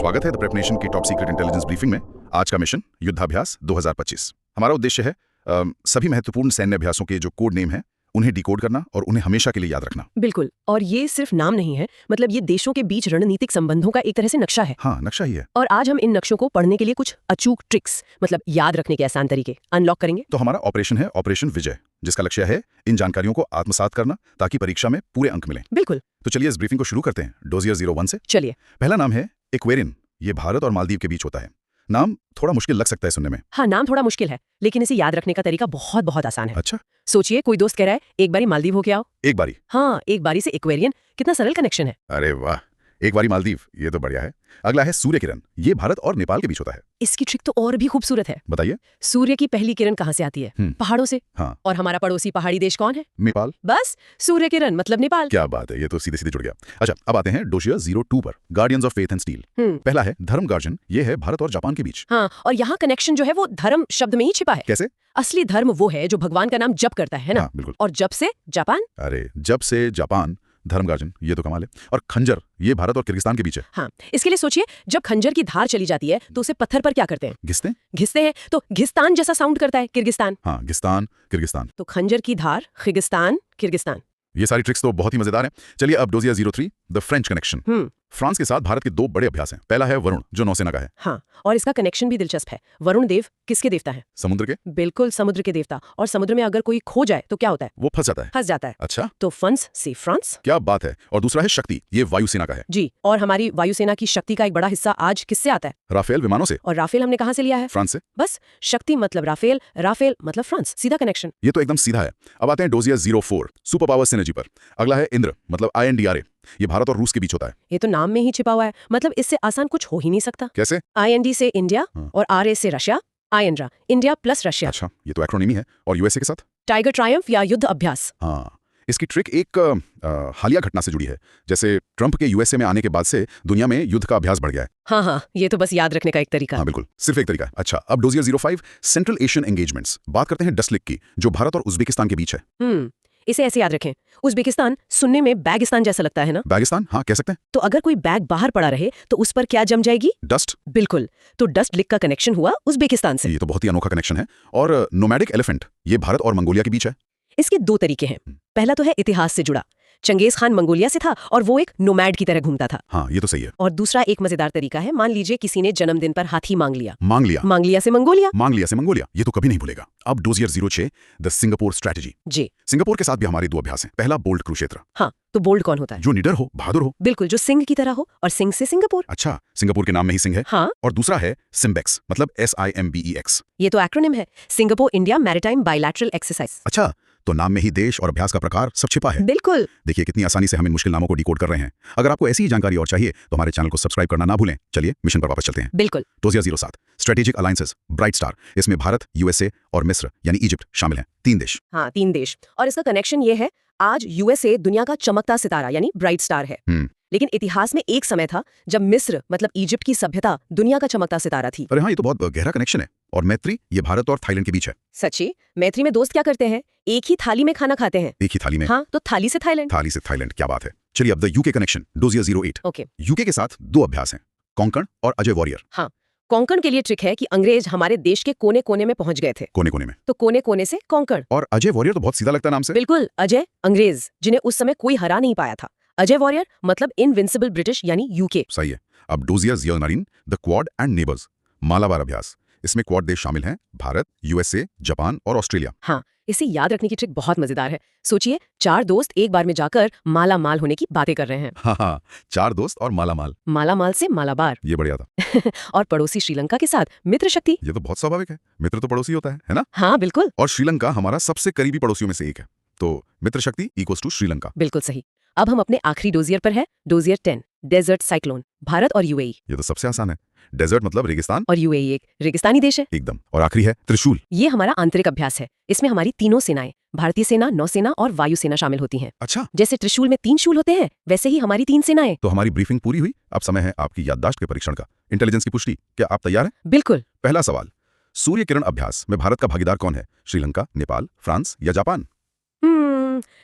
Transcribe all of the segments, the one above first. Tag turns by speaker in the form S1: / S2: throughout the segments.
S1: स्वागत है the prep nation की टॉप सीक्रेट इंटेलिजेंस ब्रीफिंग में। आज का मिशन युद्धाभ्यास 2025। हमारा उद्देश्य है सभी महत्वपूर्ण सैन्य अभ्यासों के जो कोड नेम हैं उन्हें डिकोड करना और उन्हें हमेशा के लिए याद रखना।
S2: बिल्कुल, और ये सिर्फ नाम नहीं है, मतलब ये देशों के बीच रणनीतिक संबंधों का एक तरह से नक्शा है।
S1: हाँ, नक्शा ही है।
S2: और आज हम इन नक्शों को पढ़ने के लिए कुछ अचूक ट्रिक्स, मतलब याद रखने के आसान तरीके अनलॉक करेंगे।
S1: तो हमारा ऑपरेशन है ऑपरेशन विजय, जिसका लक्ष्य है इन जानकारियों को आत्मसात करना ताकि परीक्षा में पूरे अंक मिलें।
S2: बिल्कुल,
S1: तो चलिए इस ब्रीफिंग को शुरू करते हैं डोजियर 01 से।
S2: चलिए।
S1: पहला नाम है एक्वेरियन। ये भारत और मालदीव के बीच होता है। नाम थोड़ा मुश्किल लग सकता है सुनने में।
S2: हाँ, नाम थोड़ा मुश्किल है, लेकिन इसे याद रखने का तरीका बहुत बहुत आसान है।
S1: अच्छा,
S2: सोचिए, कोई दोस्त कह रहा है एक बारी मालदीव होके आओ।
S1: एक बारी।
S2: हाँ, एक बारी से एक्वेरियन, कितना सरल कनेक्शन है।
S1: अरे वाह, एक बारी मालदीव, ये तो बढ़िया है। अगला है सूर्य किरण। ये भारत और नेपाल के बीच होता है।
S2: इसकी ट्रिक तो और भी खूबसूरत है।
S1: बताइए।
S2: सूर्य की पहली किरण कहाँ से आती है? पहाड़ों से।
S1: हाँ।
S2: और हमारा पड़ोसी पहाड़ी देश कौन है?
S1: नेपाल।
S2: बस, सूर्य किरण मतलब नेपाल।
S1: क्या बात है, ये तो सीधे सीधे जुड़ गया। अच्छा, अब आते हैं डोजियर 02 पर, guardians of faith and steel. पहला है धर्म गार्जन। ये है भारत और जापान के बीच।
S2: हाँ, और यहाँ कनेक्शन जो है वो धर्म शब्द में ही छिपा है।
S1: कैसे?
S2: असली धर्म वो है जो भगवान का नाम जप करता है ना?
S1: हाँ, बिल्कुल।
S2: और जब से जापान।
S1: अरे, जब से जापान, धर्म गार्जन, ये तो कमाल है। और खंजर, ये भारत और किर्गिस्तान के बीच है।
S2: हाँ, इसके लिए सोचिए, जब खंजर की धार चली जाती है तो उसे पत्थर पर क्या करते हैं? घिसते हैं। तो घिस्तान जैसा साउंड करता है किर्गिस्तान।
S1: हाँ, घिस्तान, किर्गिस्तान।
S2: तो खंजर की धार, खिगिस्तान, किर्गिस्तान।
S1: ये सारी ट्रिक्स तो बहुत ही मजेदार हैं। चलिए अब dossier 03, the French connection. France के साथ भारत के दो बड़े अभ्यास हैं। पहला है वरुण, जो नौसेना का है।
S2: हाँ, और इसका कनेक्शन भी दिलचस्प है। वरुण देव किसके देवता है?
S1: समुद्र के।
S2: बिल्कुल, समुद्र के देवता। और समुद्र में अगर कोई खो जाए तो क्या होता है?
S1: वो फंस जाता है।
S2: अच्छा, तो फंस से फ्रांस।
S1: क्या बात है। और दूसरा है शक्ति। ये वायुसेना का है।
S2: जी, और हमारी वायुसेना की शक्ति का एक बड़ा हिस्सा आज किससे आता है?
S1: राफेल विमानों से।
S2: और राफेल हमने कहाँ से लिया है?
S1: फ्रांस से।
S2: बस, शक्ति मतलब राफेल, राफेल मतलब फ्रांस, सीधा कनेक्शन।
S1: ये तो एकदम सीधा है। अब आते हैं डोजियर 04, सुपर पावर सिनर्जी पर। अगला है इंद्र, मतलब INDRA। ये भारत और रूस के बीच होता है।
S2: ये तो नाम में ही छिपा हुआ है, मतलब इससे आसान कुछ हो ही नहीं सकता।
S1: कैसे?
S2: IND से इंडिया और RA से रशिया। आयनरा, इंडिया प्लस रशिया।
S1: अच्छा, ये तो एक्रोनिमी है। और USA के साथ?
S2: टाइगर ट्रायम्फ या युद्ध अभ्यास।
S1: हाँ, इसकी ट्रिक एक हालिया घटना से जुड़ी है। जैसे ट्रंप के USA में आने के बाद से दुनिया में युद्ध का अभ्यास बढ़ गया है।
S2: हाँ, ये तो बस याद रखने का एक तरीका।
S1: हाँ, बिल्कुल, सिर्फ एक तरीका है। अच्छा, अब डोजियर 05, सेंट्रल एशियन एंगेजमेंट्स। बात करते हैं डसलिक की, जो भारत और उज्बेकिस्तान के बीच है।
S2: इसे ऐसे याद रखें, उज्बेकिस्तान सुनने में बैगिस्तान जैसा लगता है ना?
S1: बैगिस्तान, हाँ, कह सकते हैं।
S2: तो अगर कोई बैग बाहर पड़ा रहे तो उस पर क्या जम जाएगी?
S1: डस्ट।
S2: बिल्कुल, तो डस्ट लिक का कनेक्शन हुआ उज्बेकिस्तान से।
S1: ये तो बहुत ही अनोखा कनेक्शन है। और नोमैडिक एलिफेंट, ये भारत और मंगोलिया के बीच है।
S2: इसके दो तरीके हैं। पहला तो है इतिहास से जुड़ा, चंगेज खान मंगोलिया से था और वो एक नोमैड की तरह घूमता था।
S1: हाँ, ये तो सही है।
S2: और दूसरा एक मजेदार तरीका है, मान लीजिए किसी ने जन्मदिन पर हाथी मांग लिया से मंगोलिया।
S1: ये तो कभी नहीं भूलेगा। अब डोजियर 06, द सिंगापुर स्ट्रैटेजी।
S2: जी,
S1: सिंगापुर के साथ भी हमारे दो अभ्यास हैं। पहला बोल्ड कुरुक्षेत्र।
S2: हाँ, तो बोल्ड कौन होता है?
S1: जो निडर हो, बहादुर हो।
S2: बिल्कुल, जो सिंह की तरह हो, और सिंह से सिंगापुर।
S1: अच्छा, सिंगापुर के नाम में ही सिंह है।
S2: हाँ।
S1: और दूसरा है सिम्बेक्स, मतलब SIMBEX।
S2: ये तो एक्रोनिम है, Singapore India maritime bilateral exercise.
S1: अच्छा, तो नाम में ही देश और अभ्यास का प्रकार सब छिपा है।
S2: बिल्कुल।
S1: देखिए कितनी आसानी से हम इन मुश्किल नामों को डिकोड कर रहे हैं। अगर आपको ऐसी ही जानकारी और चाहिए तो हमारे चैनल को सब्सक्राइब करना ना भूलें। चलिए मिशन पर वापस चलते हैं।
S2: बिल्कुल।
S1: Dossier 07, strategic alliances, bright star. इसमें भारत, USA और मिस्र यानी इजिप्ट शामिल हैं। 3 देश।
S2: हाँ, 3 देश। और इसका कनेक्शन ये है, आज USA दुनिया का चमकता सितारा यानी ब्राइट स्टार है। लेकिन इतिहास में एक समय था जब मिस्र मतलब इजिप्ट की सभ्यता दुनिया का चमकता सितारा थी।
S1: अरे हाँ, ये तो बहुत गहरा कनेक्शन है। और मैत्री, ये भारत और थाईलैंड के बीच है।
S2: सच्ची? मैत्री में दोस्त क्या करते हैं? एक ही थाली में खाना खाते हैं।
S1: एक ही थाली में?
S2: हाँ, तो थाली से थाईलैंड।
S1: क्या बात है। चलिए अब the UK connection, dossier 08।
S2: Okay.
S1: UK के साथ 2 अभ्यास हैं, कोंकण और अजय वॉरियर।
S2: हाँ, कोंकण के लिए ट्रिक है कि अंग्रेज हमारे देश के कोने कोने में पहुंच गए थे।
S1: कोने में?
S2: तो कोने कोने से कोंकण।
S1: और अजय वॉरियर तो बहुत सीधा लगता है नाम से।
S2: बिल्कुल, अजय अंग्रेज, जिन्हें उस समय कोई हरा नहीं पाया था। अजय वॉरियर मतलब इनविंसिबल ब्रिटिश यानी UK।
S1: सही है। अब dossier 09, the quad and neighbours, Malabar अभ्यास। इसमें क्वाड देश शामिल हैं, भारत, USA, जापान और ऑस्ट्रेलिया।
S2: हाँ, इसे याद रखने की ट्रिक बहुत मजेदार है। सोचिए, 4 दोस्त एक बार में जाकर माला माल होने की बातें कर रहे हैं।
S1: हाँ, 4 दोस्त और माला
S2: माल से मालाबार।
S1: ये बढ़िया था।
S2: और पड़ोसी श्रीलंका के साथ मित्र शक्ति।
S1: ये तो बहुत स्वाभाविक है, मित्र तो पड़ोसी होता है ना?
S2: हाँ, बिल्कुल।
S1: और श्रीलंका हमारा सबसे करीबी पड़ोसियों में से एक है, तो मित्र शक्ति इक्वल्स टू श्रीलंका।
S2: बिल्कुल सही। अब हम अपने आखिरी डोजियर पर है, डोजियर 10, डेजर्ट साइक्लोन, भारत और UAE।
S1: ये तो सबसे आसान है। डेजर्ट मतलब रेगिस्तान,
S2: और UAE एक रेगिस्तानी देश है।
S1: एकदम। और आखिरी है त्रिशूल।
S2: ये हमारा आंतरिक अभ्यास है। इसमें हमारी तीनों सेनाएं, भारतीय सेना, नौसेना और वायुसेना शामिल होती हैं।
S1: अच्छा,
S2: जैसे त्रिशूल में 3 शूल होते हैं, वैसे ही हमारी 3 सेनाएं।
S1: तो हमारी ब्रीफिंग पूरी हुई। अब समय है आपकी याददाश्त के परीक्षण का, इंटेलिजेंस की पुष्टि। क्या आप तैयार हैं?
S2: बिल्कुल।
S1: पहला सवाल, सूर्य किरण अभ्यास में भारत का भागीदार कौन है? श्रीलंका, नेपाल, फ्रांस या जापान?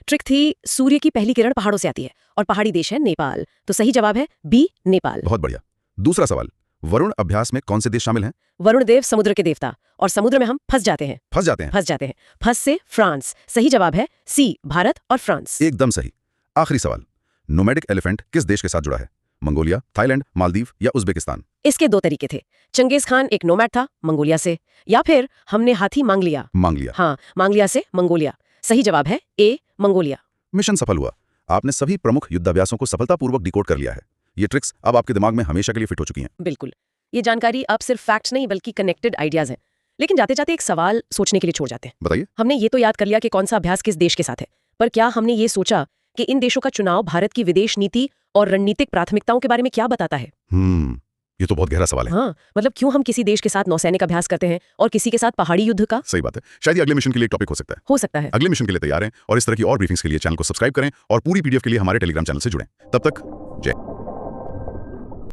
S2: ट्रिक थी, सूर्य की पहली किरण पहाड़ों से आती है और पहाड़ी देश है नेपाल। तो सही जवाब है बी, नेपाल।
S1: बहुत बढ़िया। दूसरा सवाल, वरुण अभ्यास में कौन से देश शामिल हैं?
S2: वरुण देव समुद्र के देवता, और समुद्र में हम फंस जाते हैं।
S1: फंस जाते हैं।
S2: फंस जाते हैं। फंस से फ्रांस। सही जवाब है सी, भारत और फ्रांस।
S1: एकदम सही। आखिरी सवाल, नोमैडिक एलिफेंट किस देश के साथ जुड़ा है? मंगोलिया, थाईलैंड, मालदीव या उज्बेकिस्तान?
S2: इसके दो तरीके थे। चंगेज खान एक नोमैड था मंगोलिया से, या फिर हमने हाथी मांग लिया।
S1: मांग लिया।
S2: हाँ, मांगलिया से मंगोलिया। सही जवाब है ए, मंगोलिया।
S1: मिशन सफल हुआ। आपने सभी प्रमुख युद्धाभ्यासों को सफलतापूर्वक डिकोड कर लिया है। ये ट्रिक्स अब आपके दिमाग में हमेशा के लिए फिट हो चुकी हैं।
S2: बिल्कुल। ये जानकारी अब सिर्फ फैक्ट्स नहीं बल्कि कनेक्टेड आइडियाज हैं। लेकिन जाते जाते एक सवाल सोचने के लिए छोड़ जाते हैं।
S1: बताइए।
S2: हमने ये तो याद कर लिया कि कौन सा अभ्यास किस देश के साथ है, पर क्या हमने ये सोचा कि इन देशों का चुनाव भारत की विदेश नीति और रणनीतिक प्राथमिकताओं के बारे में क्या बताता है?
S1: ये तो बहुत गहरा सवाल है।
S2: हाँ, मतलब क्यों हम किसी देश के साथ नौसैनिक अभ्यास करते हैं और किसी के साथ पहाड़ी युद्ध का?
S1: सही बात है। शायद ये अगले मिशन के लिए टॉपिक हो सकता है।
S2: हो सकता है।
S1: अगले मिशन के लिए तैयार हैं और इस तरह की और ब्रीफिंग्स के लिए चैनल को सब्सक्राइब करें और पूरी पीडीएफ के लिए हमारे टेलीग्राम चैनल से जुड़ें। तब तक जय